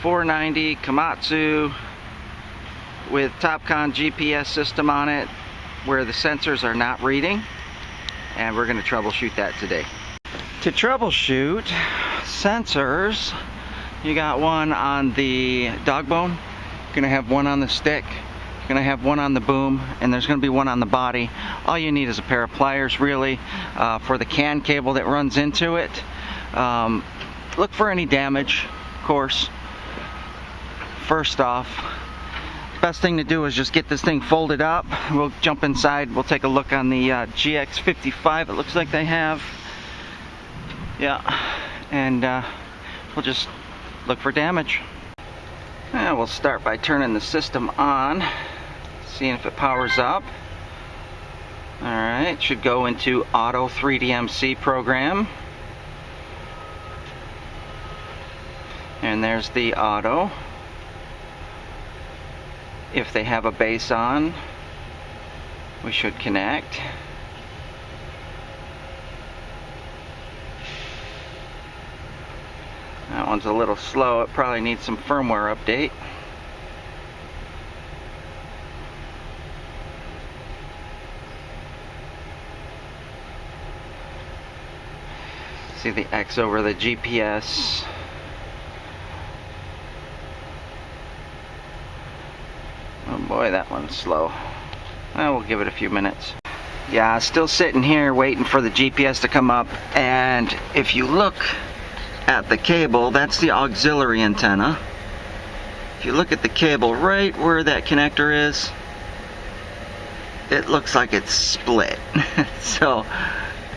490 Komatsu with Topcon GPS system on it where the sensors are not reading, and we're going to troubleshoot that today. To troubleshoot sensors, you got one on the dog bone, you're going to have one on the stick, you're going to have one on the boom, and there's going to be one on the body. All you need is a pair of pliers really for the CAN cable that runs into it. Look for any damage, of course. First off, best thing to do is just get this thing folded up. We'll jump inside, we'll take a look on the GX55 it looks like they have. Yeah, and we'll just look for damage. And we'll start by turning the system on, seeing if it powers up. Alright, should go into Auto 3DMC program. And there's the auto. If they have a base on, we should connect. That one's a little slow, it probably needs some firmware update. See the X over the GPS. Oh boy, that one's slow. Well, we'll give it a few minutes. Yeah, still sitting here waiting for the GPS to come up, and if you look at the cable, that's the auxiliary antenna. If you look at the cable right where that connector is, it looks like it's split. So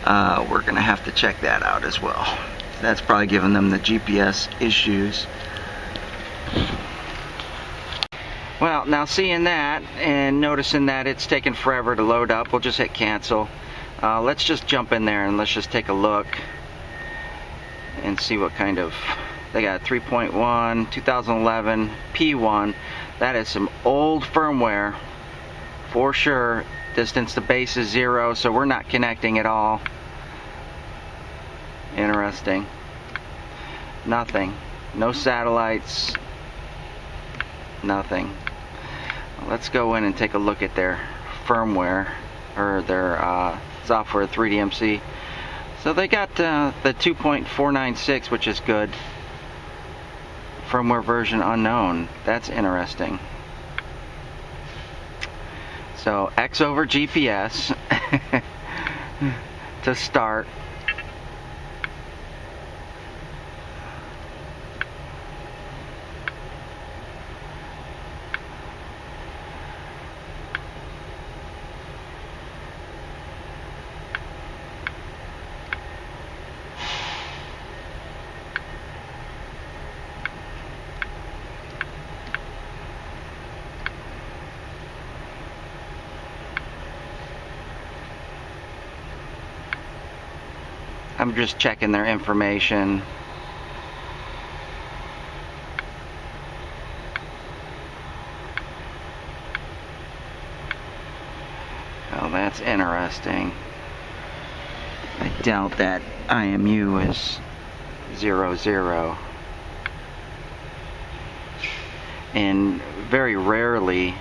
we're gonna have to check that out as well. That's probably giving them the GPS issues. Well, now seeing that and noticing that it's taken forever to load up, we'll just hit cancel. Let's just jump in there and let's just take a look and see what kind of, they got 3.1 2011 P1. That is some old firmware for sure. Distance to base is 0, so we're not connecting at all. Interesting. Nothing, no satellites, nothing. Let's go in and take a look at their firmware, or their software, 3DMC. So they got the 2.496, which is good. Firmware version unknown. That's interesting. So X over GPS to start. I'm just checking their information. Oh, that's interesting. I doubt that IMU is 00. And very rarely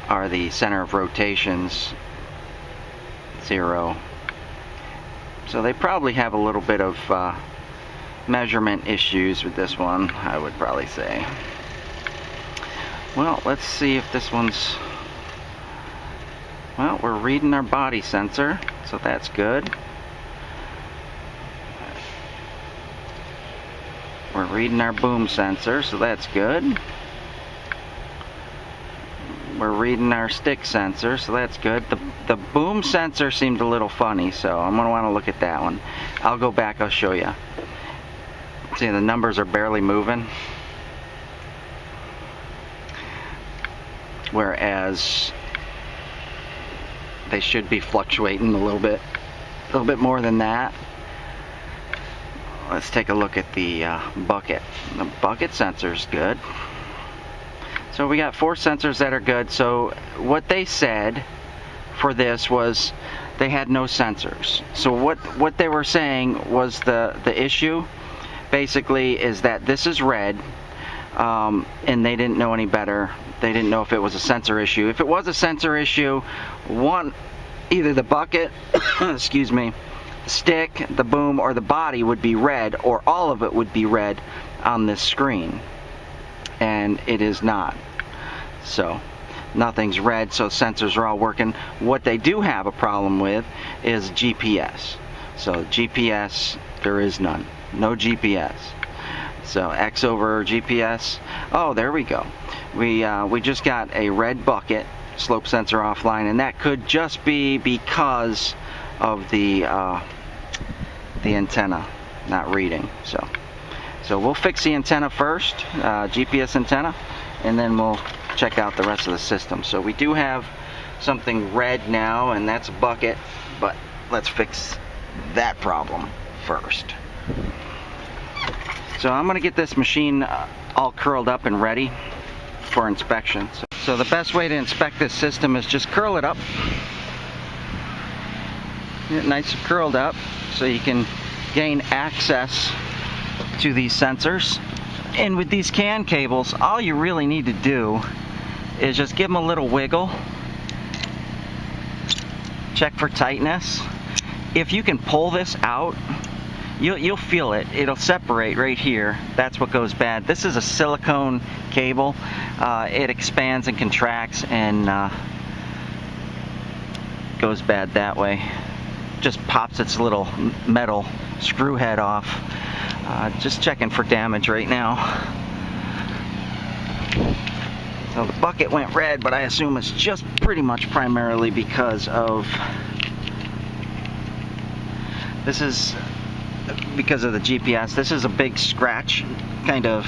are the center of rotations 0. So they probably have a little bit of measurement issues with this one, I would probably say. Well, let's see if this one's... Well, we're reading our body sensor, so that's good. We're reading our boom sensor, so that's good. We're reading our stick sensor, so that's good. The boom sensor seemed a little funny, so I'm going to want to look at that one. I'll go back, I'll show you. See, the numbers are barely moving. Whereas they should be fluctuating a little bit more than that. Let's take a look at the bucket. The bucket sensor is good. So we got 4 sensors that are good. So what they said for this was they had no sensors. So what they were saying was the issue basically is that this is red, and they didn't know any better. They didn't know if it was a sensor issue. If it was a sensor issue, either the bucket, excuse me, the stick, the boom, or the body would be red, or all of it would be red on this screen. And it is not. So nothing's red, so sensors are all working. What they do have a problem with is GPS. So GPS, there is none. No GPS. So X over GPS. Oh, there we go. We just got a red bucket slope sensor offline, and that could just be because of the antenna not reading. So we'll fix the antenna first, GPS antenna, and then we'll check out the rest of the system. So we do have something red now, and that's a bucket, but let's fix that problem first. So I'm going to get this machine all curled up and ready for inspection. So the best way to inspect this system is just curl it up. Get it nice and curled up so you can gain access to these sensors. And with these CAN cables, all you really need to do is just give them a little wiggle. Check for tightness. If you can pull this out, you'll feel it. It'll separate right here. That's what goes bad. This is a silicone cable. It expands and contracts and goes bad that way. Just pops its little metal screw head off. Just checking for damage right now. So the bucket went red, but I assume it's just pretty much primarily because of because of the GPS. This is a big scratch, kind of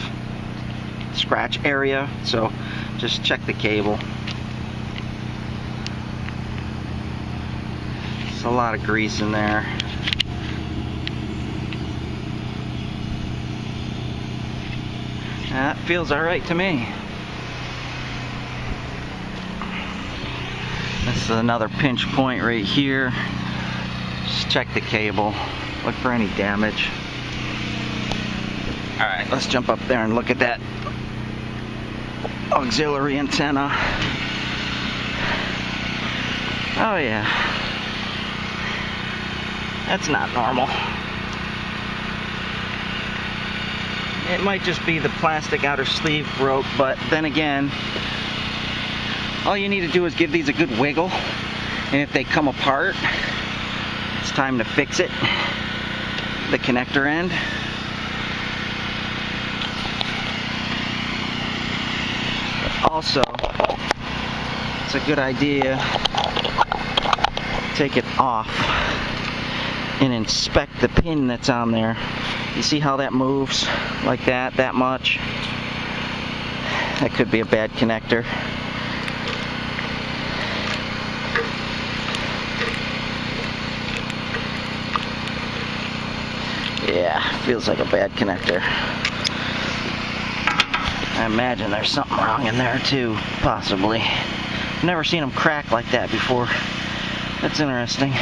scratch area, so just check the cable. There's a lot of grease in there. That feels alright to me. This is another pinch point right here. Just check the cable. Look for any damage. Alright, let's jump up there and look at that auxiliary antenna. Oh yeah. That's not normal. It might just be the plastic outer sleeve broke, but then again, all you need to do is give these a good wiggle, and if they come apart, it's time to fix it. The connector end. Also, it's a good idea to take it off and inspect the pin that's on there. You see how that moves like that much? That could be a bad connector. Yeah, feels like a bad connector. I imagine there's something wrong in there too, possibly. I've never seen them crack like that before. That's interesting.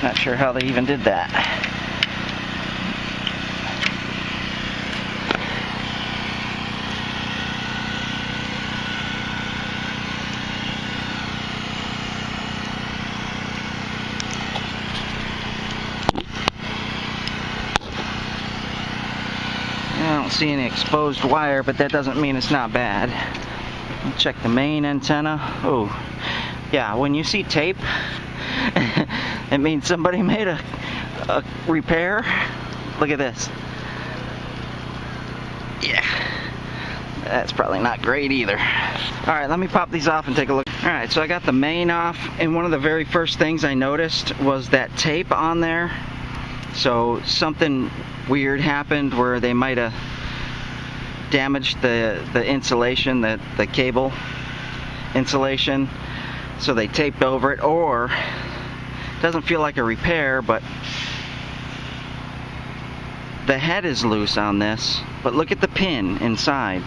Not sure how they even did that. I don't see any exposed wire, but that doesn't mean it's not bad. I'll check the main antenna. Oh, yeah, when you see tape, it means somebody made a repair. Look at this. Yeah, that's probably not great either. Alright, let me pop these off and take a look. Alright, so I got the main off, and one of the very first things I noticed was that tape on there. So something weird happened where they might have damaged the insulation, the cable insulation. So they taped over it, or it doesn't feel like a repair, but the head is loose on this, but look at the pin inside.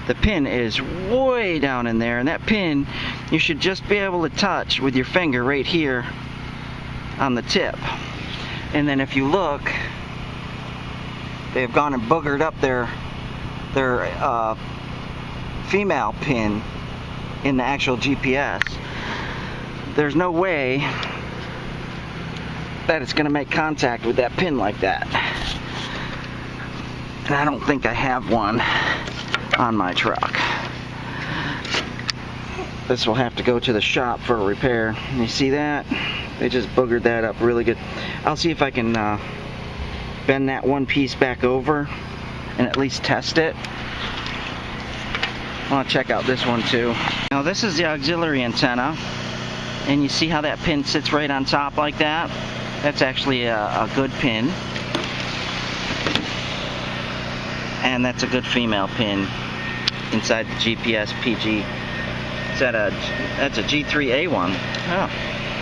The pin is way down in there, and that pin you should just be able to touch with your finger right here on the tip. And then if you look, they've gone and boogered up their female pin in the actual GPS. There's no way that it's going to make contact with that pin like that. And I don't think I have one on my truck. This will have to go to the shop for a repair. You see that? They just boogered that up really good. I'll see if I can bend that one piece back over and at least test it. I want to check out this one too. Now this is the auxiliary antenna, and you see how that pin sits right on top like that? That's actually a good pin, and that's a good female pin inside the GPS PG. That's a G3A1. Oh,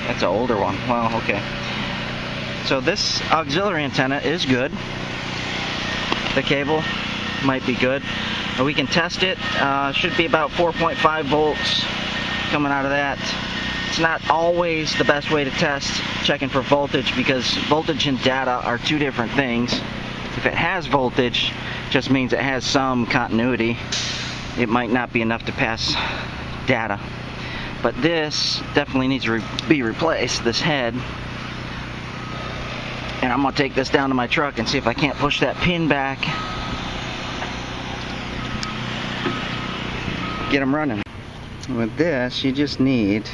that's an older one. Well, okay. So this auxiliary antenna is good. The cable might be good. We can test it. Should be about 4.5 volts coming out of that. It's not always the best way to test checking for voltage, because voltage and data are two different things. If it has voltage, it just means it has some continuity. It might not be enough to pass data. But this definitely needs to be replaced, this head. And I'm going to take this down to my truck and see if I can't push that pin back. Get them running. With this, you just need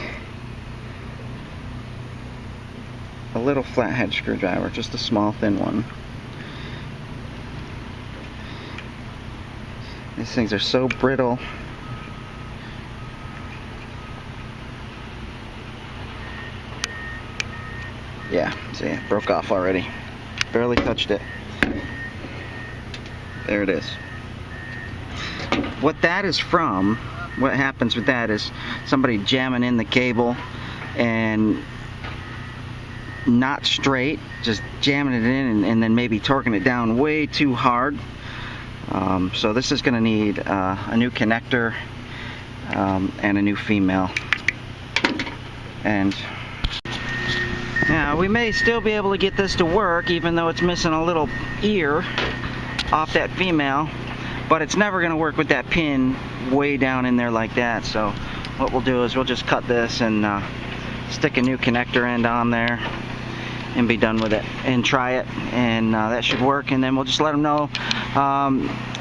a little flathead screwdriver, just a small thin one. These things are so brittle. Yeah, see, it broke off already. Barely touched it. There it is. What that is from, what happens with that is somebody jamming in the cable and not straight, just jamming it in and then maybe torquing it down way too hard. So this is going to need a new connector and a new female. And now we may still be able to get this to work, even though it's missing a little ear off that female, but it's never going to work with that pin way down in there like that. So what we'll do is we'll just cut this and stick a new connector end on there and be done with it and try it, and that should work. And then we'll just let them know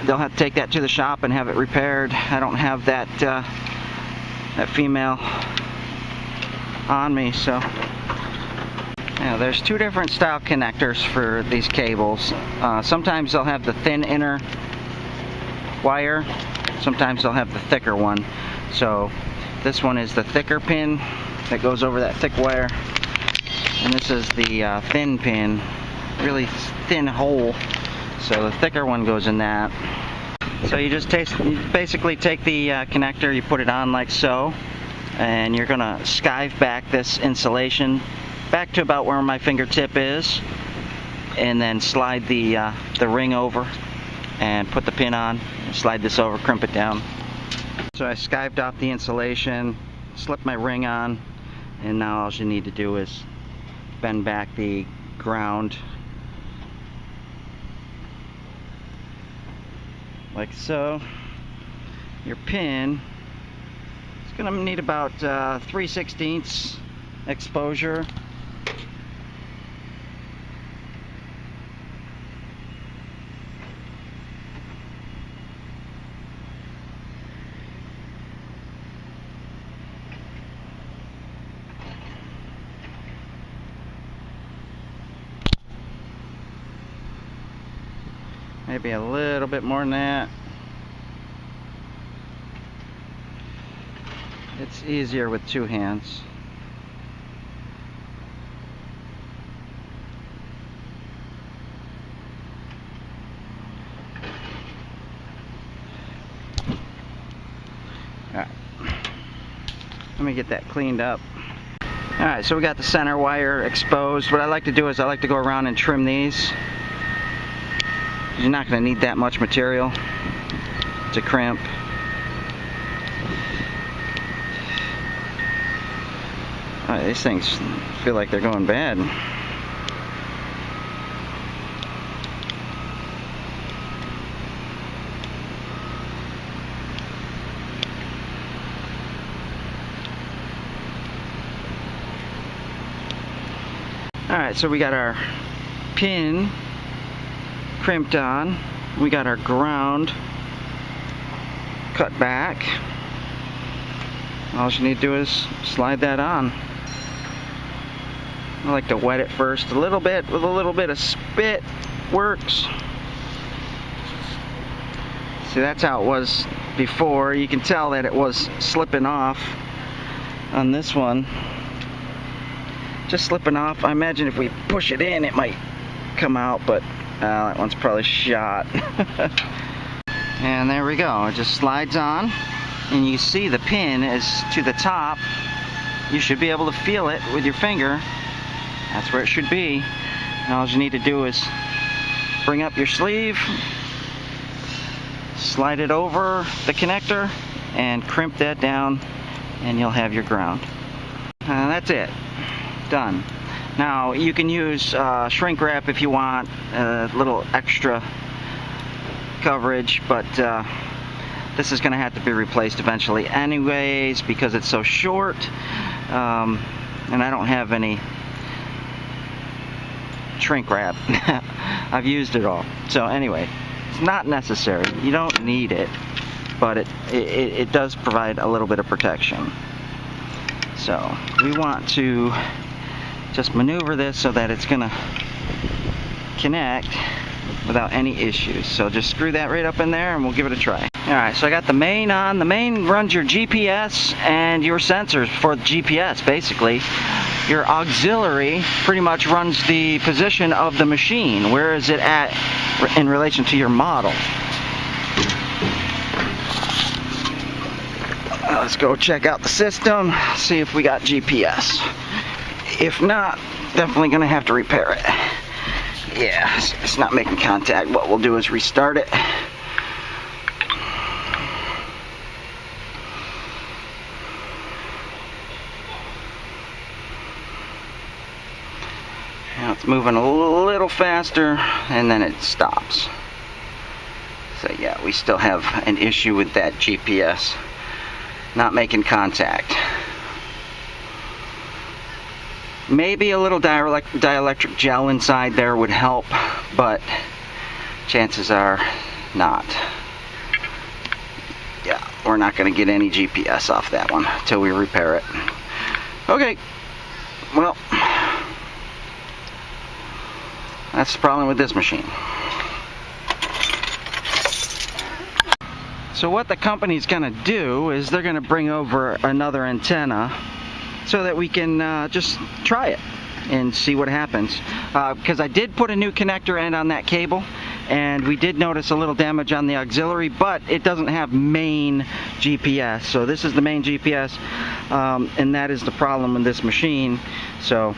they'll have to take that to the shop and have it repaired. I don't have that that female on me, so now there's two different style connectors for these cables. Sometimes they'll have the thin inner wire, sometimes they'll have the thicker one. So this one is the thicker pin that goes over that thick wire, and this is the thin pin, really thin hole, so the thicker one goes in that. So you just basically take the connector, you put it on like so, and you're gonna skive back this insulation back to about where my fingertip is, and then slide the ring over and put the pin on, slide this over, crimp it down. So I skived off the insulation, slipped my ring on, and now all you need to do is bend back the ground like so. Your pin is going to need about 3/16 exposure. Maybe a little bit more than that. It's easier with two hands. Alright. Let me get that cleaned up. Alright, so we got the center wire exposed. What I like to do is I like to go around and trim these. You're not going to need that much material to crimp. These things feel like they're going bad. Alright, so we got our pin crimped on. We got our ground cut back. All you need to do is slide that on. I like to wet it first a little bit with a little bit of spit. Works. See, that's how it was before. You can tell that it was slipping off on this one. Just slipping off. I imagine if we push it in, it might come out, but that one's probably shot. And there we go. It just slides on, and you see the pin is to the top. You should be able to feel it with your finger. That's where it should be. And all you need to do is bring up your sleeve, slide it over the connector, and crimp that down, and you'll have your ground. That's it. Done. Now you can use shrink wrap if you want a little extra coverage, but this is going to have to be replaced eventually anyways because it's so short, and I don't have any shrink wrap. I've used it all. So anyway, it's not necessary. You don't need it, but it does provide a little bit of protection. So we want to just maneuver this so that it's gonna connect without any issues. So just screw that right up in there and we'll give it a try. Alright, so I got the main on. The main runs your GPS and your sensors for the GPS, basically. Your auxiliary pretty much runs the position of the machine. Where is it at in relation to your model? Let's go check out the system, see if we got GPS. If not, definitely gonna have to repair it. Yeah, it's not making contact. What we'll do is restart it. Now it's moving a little faster and then it stops. So yeah, we still have an issue with that GPS not making contact. Maybe a little dielectric gel inside there would help, but chances are not. Yeah, we're not going to get any GPS off that one until we repair it. Okay, well, that's the problem with this machine. So what the company's going to do is they're going to bring over another antenna so that we can just try it and see what happens. Because I did put a new connector end on that cable, and we did notice a little damage on the auxiliary, but it doesn't have main GPS. So this is the main GPS, and that is the problem with this machine. So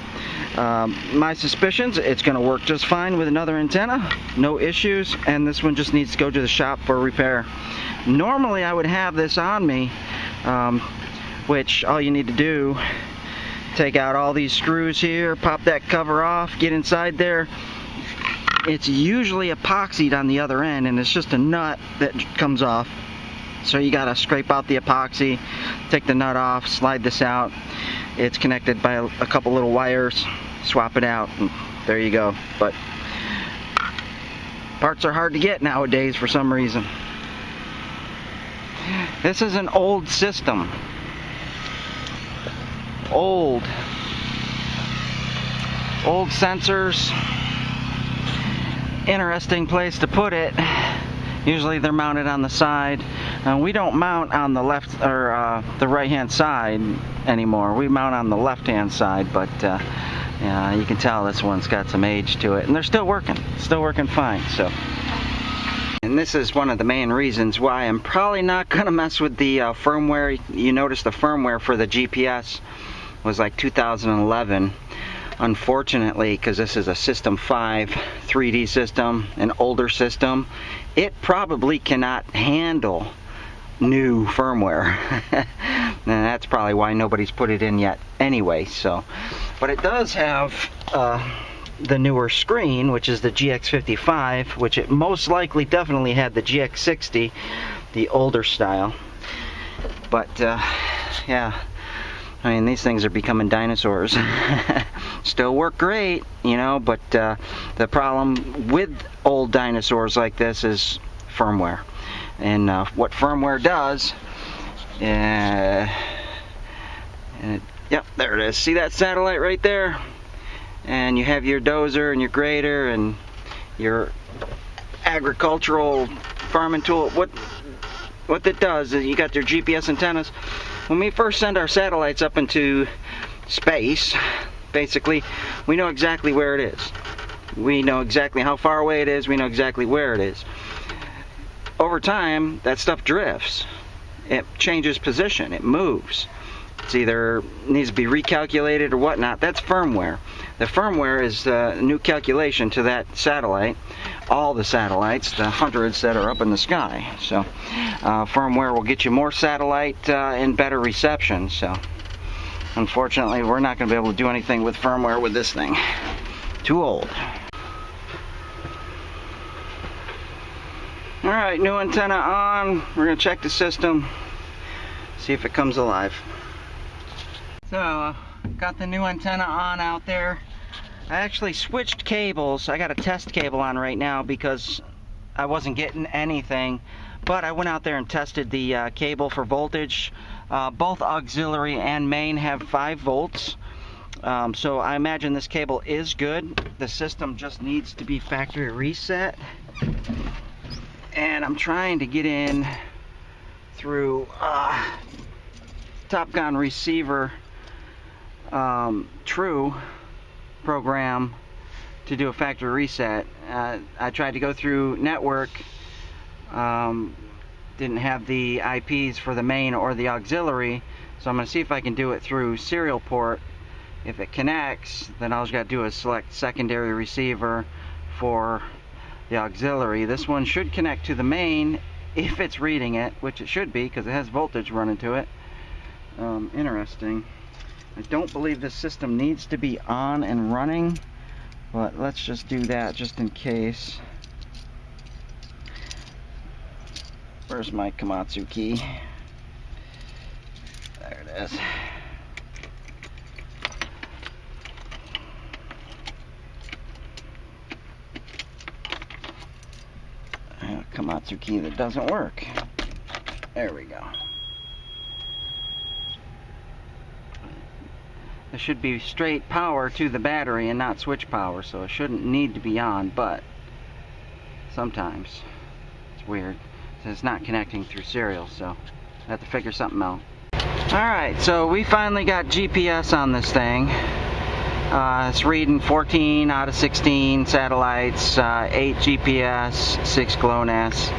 my suspicions, it's going to work just fine with another antenna, no issues, and this one just needs to go to the shop for repair. Normally I would have this on me, which all you need to do, take out all these screws here, pop that cover off, get inside there. It's usually epoxied on the other end, and it's just a nut that comes off. So you gotta scrape out the epoxy, take the nut off, slide this out. It's connected by a couple little wires, swap it out, and there you go. But parts are hard to get nowadays for some reason. This is an old system. Old sensors. Interesting place to put it. Usually they're mounted on the side. We don't mount on the left or the right hand side anymore. We mount on the left hand side, but yeah, you can tell this one's got some age to it, and they're still working fine. So, and this is one of the main reasons why I'm probably not gonna mess with the firmware. You notice the firmware for the GPS was like 2011. Unfortunately, because this is a System 5 3D system, an older system, it probably cannot handle new firmware. And that's probably why nobody's put it in yet anyway. So, but it does have the newer screen, which is the GX55, which it most likely definitely had the GX60, the older style. But yeah, I mean, these things are becoming dinosaurs. Still work great, you know, but the problem with old dinosaurs like this is firmware. And what firmware does, yep, there it is. See that satellite right there? And you have your dozer and your grader and your agricultural farming tool. What that does is you got your GPS antennas. When we first send our satellites up into space, basically, we know exactly where it is. We know exactly how far away it is. We know exactly where it is. Over time, that stuff drifts. It changes position. It moves. It's either needs to be recalculated or whatnot. That's firmware. The firmware is a new calculation to that satellite. All the satellites, the hundreds that are up in the sky. So firmware will get you more satellite and better reception. So unfortunately, we're not going to be able to do anything with firmware with this thing. Too old. Alright, new antenna on. We're going to check the system, see if it comes alive. So, got the new antenna on out there. I actually switched cables. I got a test cable on right now because I wasn't getting anything. But I went out there and tested the cable for voltage. Both auxiliary and main have 5 volts. So I imagine this cable is good. The system just needs to be factory reset. And I'm trying to get in through Topcon receiver True program to do a factory reset. I tried to go through network, didn't have the IPs for the main or the auxiliary, so I'm going to see if I can do it through serial port. If it connects, then all I got to do is select secondary receiver for the auxiliary. This one should connect to the main if it's reading it, which it should be because it has voltage running to it. Interesting. I don't believe this system needs to be on and running, but let's just do that just in case. Where's my Komatsu key? There it is. Komatsu key that doesn't work. There we go. There should be straight power to the battery and not switch power, so it shouldn't need to be on, but sometimes it's weird. So it's not connecting through serial, so I have to figure something out. Alright, so we finally got GPS on this thing. It's reading 14 out of 16 satellites, 8 GPS, 6 GLONASS.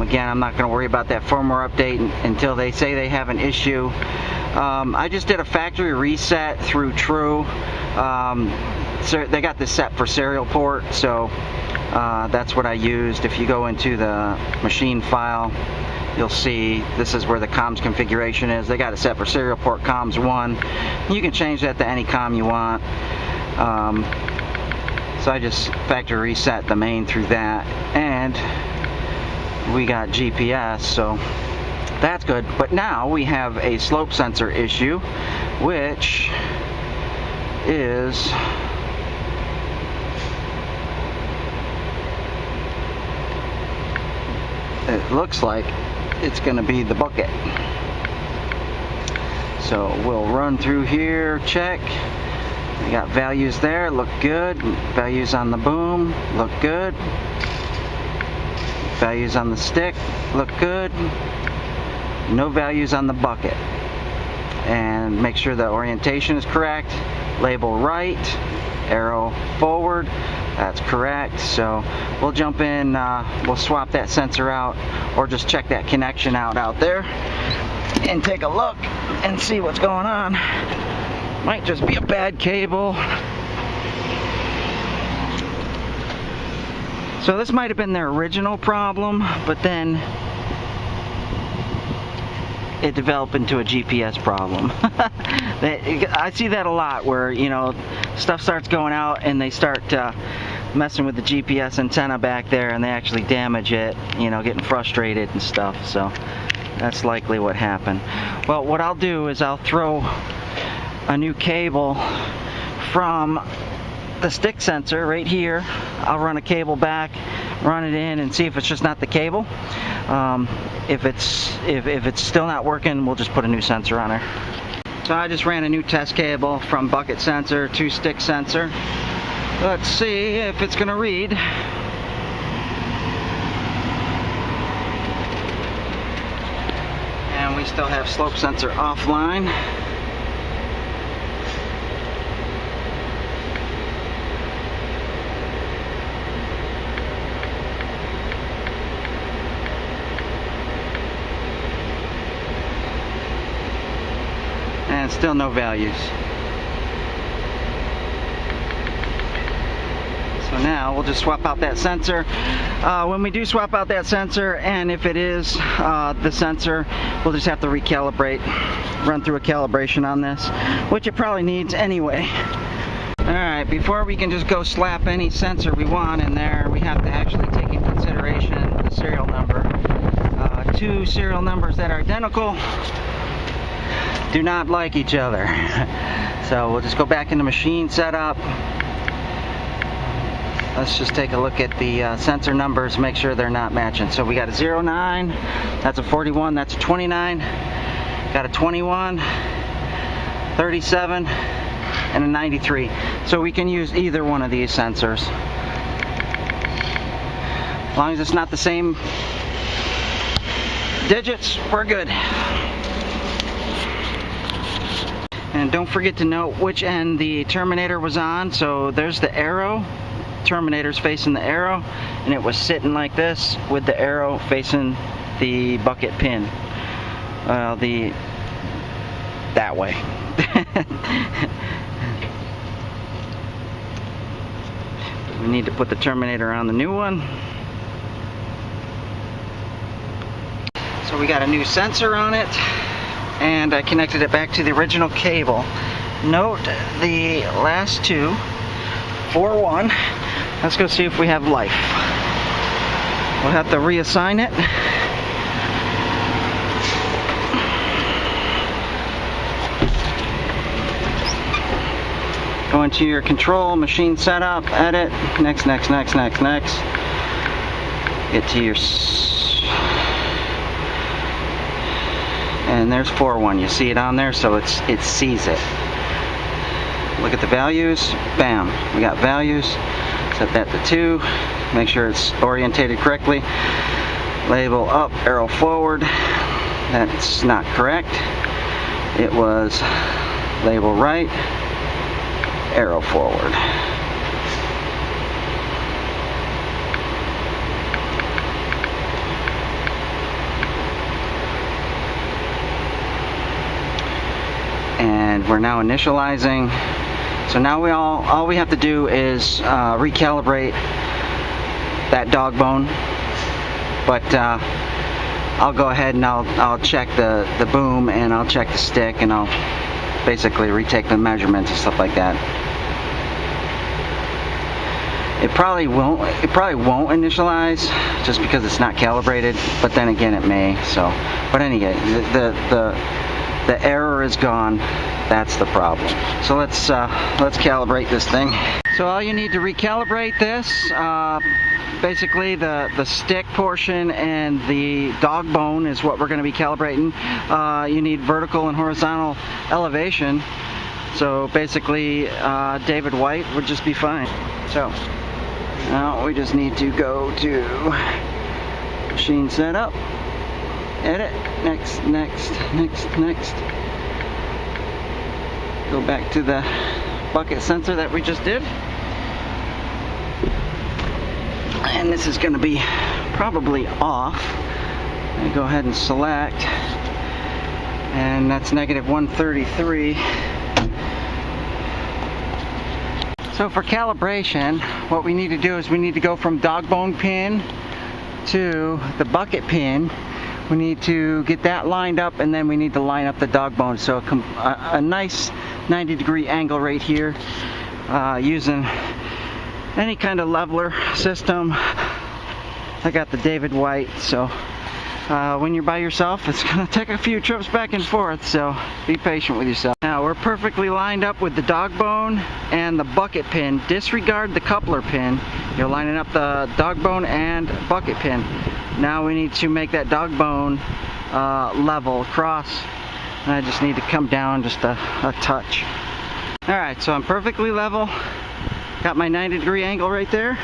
Again, I'm not going to worry about that firmware update until they say they have an issue. I just did a factory reset through True. So they got this set for serial port, so that's what I used. If you go into the machine file, you'll see this is where the comms configuration is. They got it set for serial port comms 1. You can change that to any comm you want. So I just factory reset the main through that, and we got GPS, so that's good. But now we have a slope sensor issue, which is it looks like it's going to be the bucket. So we'll run through here, check. We got values there, look good. Values on the boom, look good. Values on the stick, look good. No values on the bucket. And make sure the orientation is correct. Label right, arrow forward. That's correct. So we'll jump in, we'll swap that sensor out, or just check that connection out there and take a look and see what's going on. Might just be a bad cable. So this might have been their original problem, but then it developed into a GPS problem. I see that a lot where, you know, stuff starts going out and they start messing with the GPS antenna back there and they actually damage it, you know, getting frustrated and stuff. So that's likely what happened. Well, what I'll do is I'll throw a new cable from the stick sensor right here. I'll run a cable back, run it in, and see if it's just not the cable. If it's still not working, we'll just put a new sensor on there. So I just ran a new test cable from bucket sensor to stick sensor. Let's see if it's gonna read. And we still have slope sensor offline. And still no values. So now we'll just swap out that sensor. When we do swap out that sensor, and if it is the sensor, we'll just have to recalibrate, run through a calibration on this, which it probably needs anyway. Alright, before we can just go slap any sensor we want in there, we have to actually take into consideration the serial number. Two serial numbers that are identical do not like each other. So we'll just go back into machine setup. Let's just take a look at the sensor numbers, make sure they're not matching. So we got a 09, that's a 41, that's a 29, got a 21, 37, and a 93. So we can use either one of these sensors. As long as it's not the same digits, we're good. And don't forget to note which end the terminator was on. So there's the arrow. Terminator's facing the arrow, and it was sitting like this with the arrow facing the bucket pin. That way. We need to put the terminator on the new one. So we got a new sensor on it, and I connected it back to the original cable. Note the last two, 4-1. Let's go see if we have life. We'll have to reassign it. Go into your control, machine setup, edit, next. Get to your... And there's 4-1. You see it on there, so it sees it. Look at the values. Bam. We got values. Set that to 2. Make sure it's orientated correctly. Label up, arrow forward. That's not correct. It was label right, arrow forward. And we're now initializing. So now all we have to do is recalibrate that dog bone. But I'll go ahead and I'll check the boom, and I'll check the stick, and I'll basically retake the measurements and stuff like that. It probably won't initialize just because it's not calibrated, but then again it may. So, but anyway, the error is gone. That's the problem. So let's calibrate this thing. So all you need to recalibrate this, basically the stick portion and the dog bone is what we're going to be calibrating. You need vertical and horizontal elevation. So basically David White would just be fine. So now we just need to go to machine setup, edit, next. Go back to the bucket sensor that we just did. And this is going to be probably off. I go ahead and select. And that's -133. So for calibration, what we need to do is we need to go from dog bone pin to the bucket pin. We need to get that lined up, and then we need to line up the dog bone. So a nice 90-degree angle right here, using any kind of leveler system. I got the David White, so when you're by yourself, it's going to take a few trips back and forth, so be patient with yourself. Now we're perfectly lined up with the dog bone and the bucket pin. Disregard the coupler pin. You're lining up the dog bone and bucket pin. Now we need to make that dog bone level across, and I just need to come down just a touch. Alright, so I'm perfectly level. Got my 90-degree angle right there.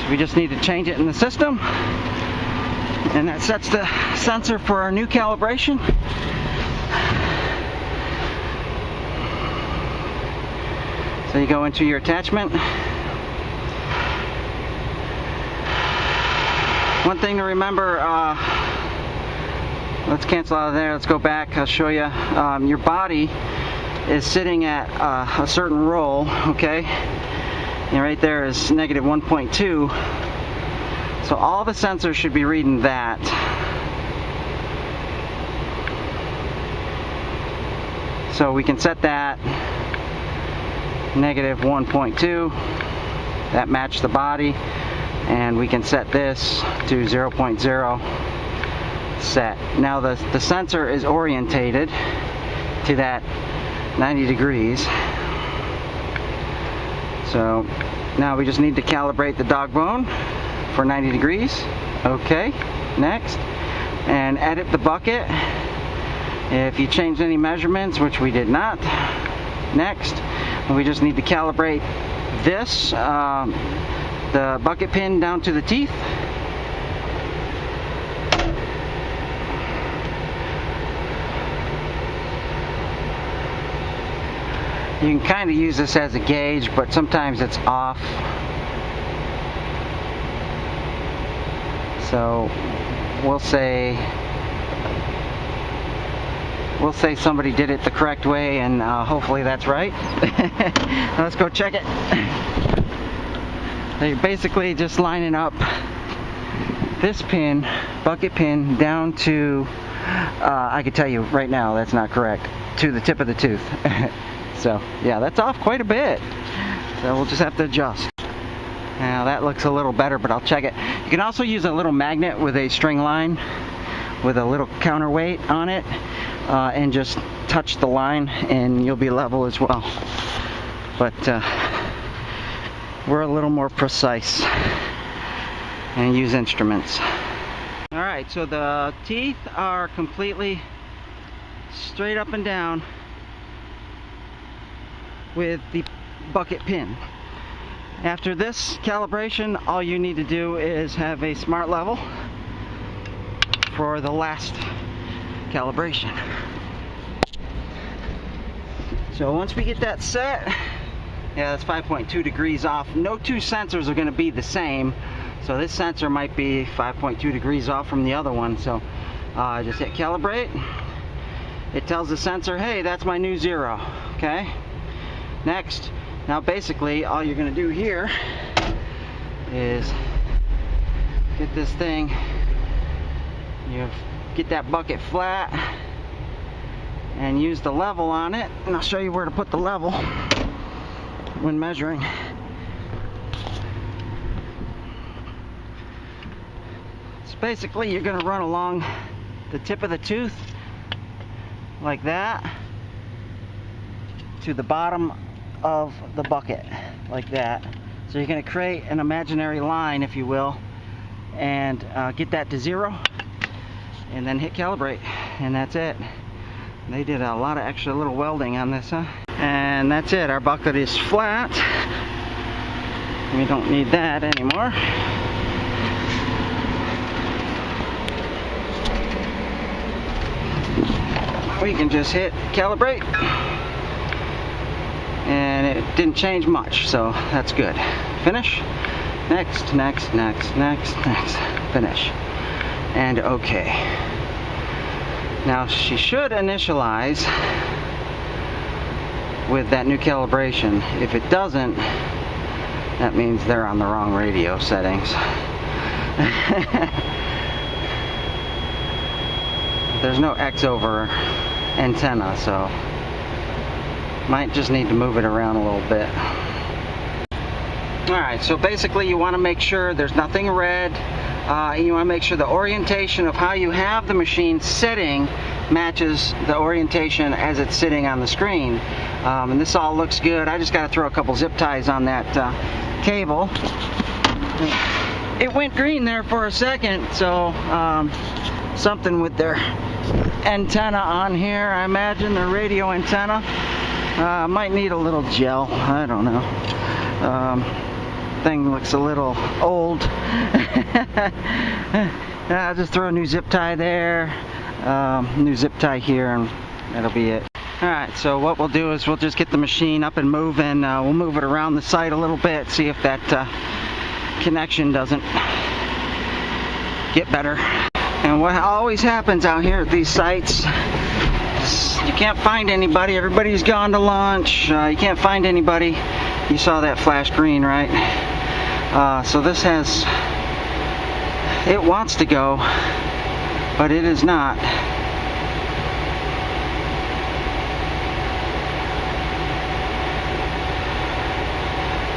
We just need to change it in the system, and that sets the sensor for our new calibration. So you go into your attachment. One thing to remember, let's cancel out of there, let's go back, I'll show you. Your body is sitting at a certain roll, okay? And right there is negative 1.2. So all the sensors should be reading that. So we can set that negative 1.2. That matched the body. And we can set this to 0.0 set. Now the sensor is orientated to that 90 degrees. So now we just need to calibrate the dog bone for 90 degrees. Okay, next. And edit the bucket. If you changed any measurements, which we did not. Next. We just need to calibrate this, the bucket pin down to the teeth. You can kind of use this as a gauge, but sometimes it's off. So we'll say somebody did it the correct way, and hopefully that's right. Let's go check it. They're basically just lining up this pin, bucket pin, down to, I can tell you right now that's not correct, to the tip of the tooth. So yeah, that's off quite a bit. So we'll just have to adjust. Now that looks a little better, but I'll check it. You can also use a little magnet with a string line with a little counterweight on it, and just touch the line and you'll be level as well. But we're a little more precise and use instruments. Alright, so the teeth are completely straight up and down with the bucket pin. After this calibration, all you need to do is have a smart level for the last calibration. So once we get that set, yeah, that's 5.2 degrees off. No two sensors are going to be the same, so this sensor might be 5.2 degrees off from the other one. So just hit calibrate. It tells the sensor, hey, that's my new 0. Okay, next. Now basically all you're going to do here is get this thing, you get that bucket flat and use the level on it, and I'll show you where to put the level when measuring. So basically you're going to run along the tip of the tooth like that to the bottom of the bucket like that. So you're going to create an imaginary line, if you will, and get that to 0 and then hit calibrate, and that's it. They did a lot of extra little welding on this, huh? And that's it. Our bucket is flat. We don't need that anymore. We can just hit calibrate, and it didn't change much, so that's good. Finish. Next, next, next, next, next. Finish. And okay. Now she should initialize with that new calibration. If it doesn't, that means they're on the wrong radio settings. There's no X over antenna, so might just need to move it around a little bit. Alright, so basically you want to make sure there's nothing red. You want to make sure the orientation of how you have the machine sitting matches the orientation as it's sitting on the screen. And this all looks good. I just got to throw a couple zip ties on that cable. It went green there for a second, so something with their antenna on here, I imagine, their radio antenna. Might need a little gel, I don't know. Thing looks a little old. I'll just throw a new zip tie there, new zip tie here, and that'll be it. Alright, so what we'll do is we'll just get the machine up and moving. We'll move it around the site a little bit, see if that connection doesn't get better. And what always happens out here at these sites, you can't find anybody. Everybody's gone to lunch. You can't find anybody. You saw that flash green, right? So this has, it wants to go, but it is not.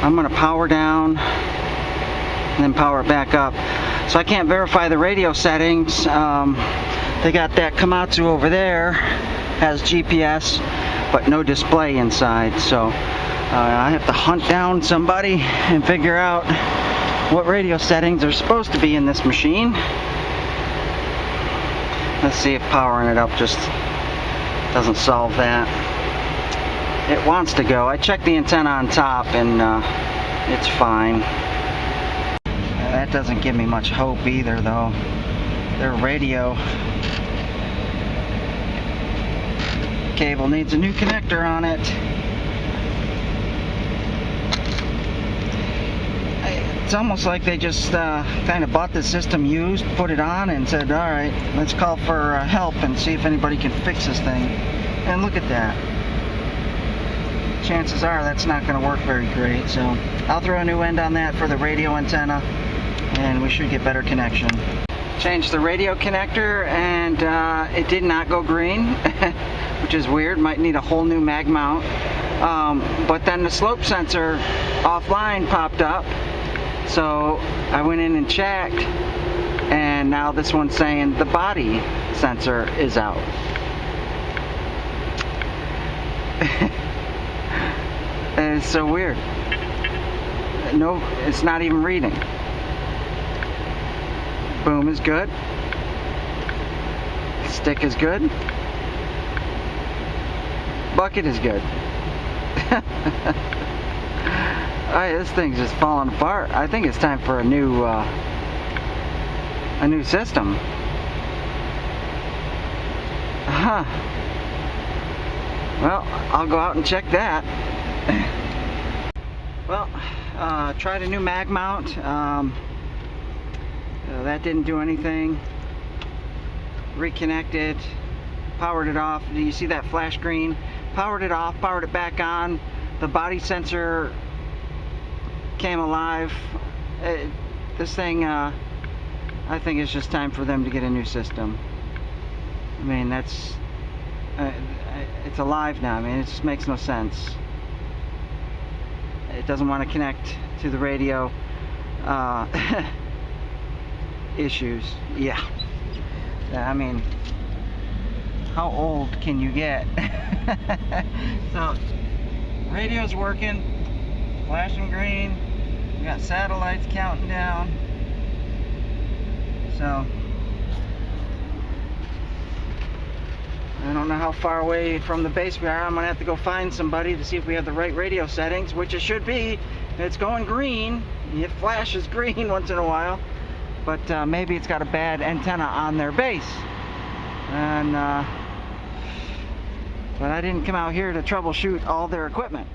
I'm going to power down and then power it back up. So I can't verify the radio settings. They got that Komatsu over there, has GPS, but no display inside. So I have to hunt down somebody and figure out what radio settings are supposed to be in this machine. Let's see if powering it up just doesn't solve that. It wants to go. I checked the antenna on top and it's fine. That doesn't give me much hope either, though. Their radio cable needs a new connector on it. It's almost like they just kind of bought the system used, put it on, and said, alright, let's call for help and see if anybody can fix this thing. And look at that. Chances are that's not going to work very great, so I'll throw a new end on that for the radio antenna, and we should get better connection. Changed the radio connector, and it did not go green, which is weird. Might need a whole new mag mount. But then the slope sensor offline popped up, so I went in and checked, and now this one's saying the body sensor is out. And it's so weird. No, it's not even reading. Boom is good. Stick is good. Bucket is good. Alright, this thing's just falling apart. I think it's time for a new system. Huh. Well, I'll go out and check that. Well, tried a new mag mount. That didn't do anything. Reconnected, powered it off. Do you see that flash green? Powered it off, powered it back on. The body sensor came alive. This thing, I think it's just time for them to get a new system. I mean, that's, it's alive now. I mean, it just makes no sense. It doesn't want to connect to the radio. Issues. Yeah. I mean, how old can you get? So, radio's working, flashing green. We got satellites counting down. So, I don't know how far away from the base we are. I'm gonna have to go find somebody to see if we have the right radio settings, which it should be. It's going green. It flashes green once in a while. But maybe it's got a bad antenna on their base. And but I didn't come out here to troubleshoot all their equipment.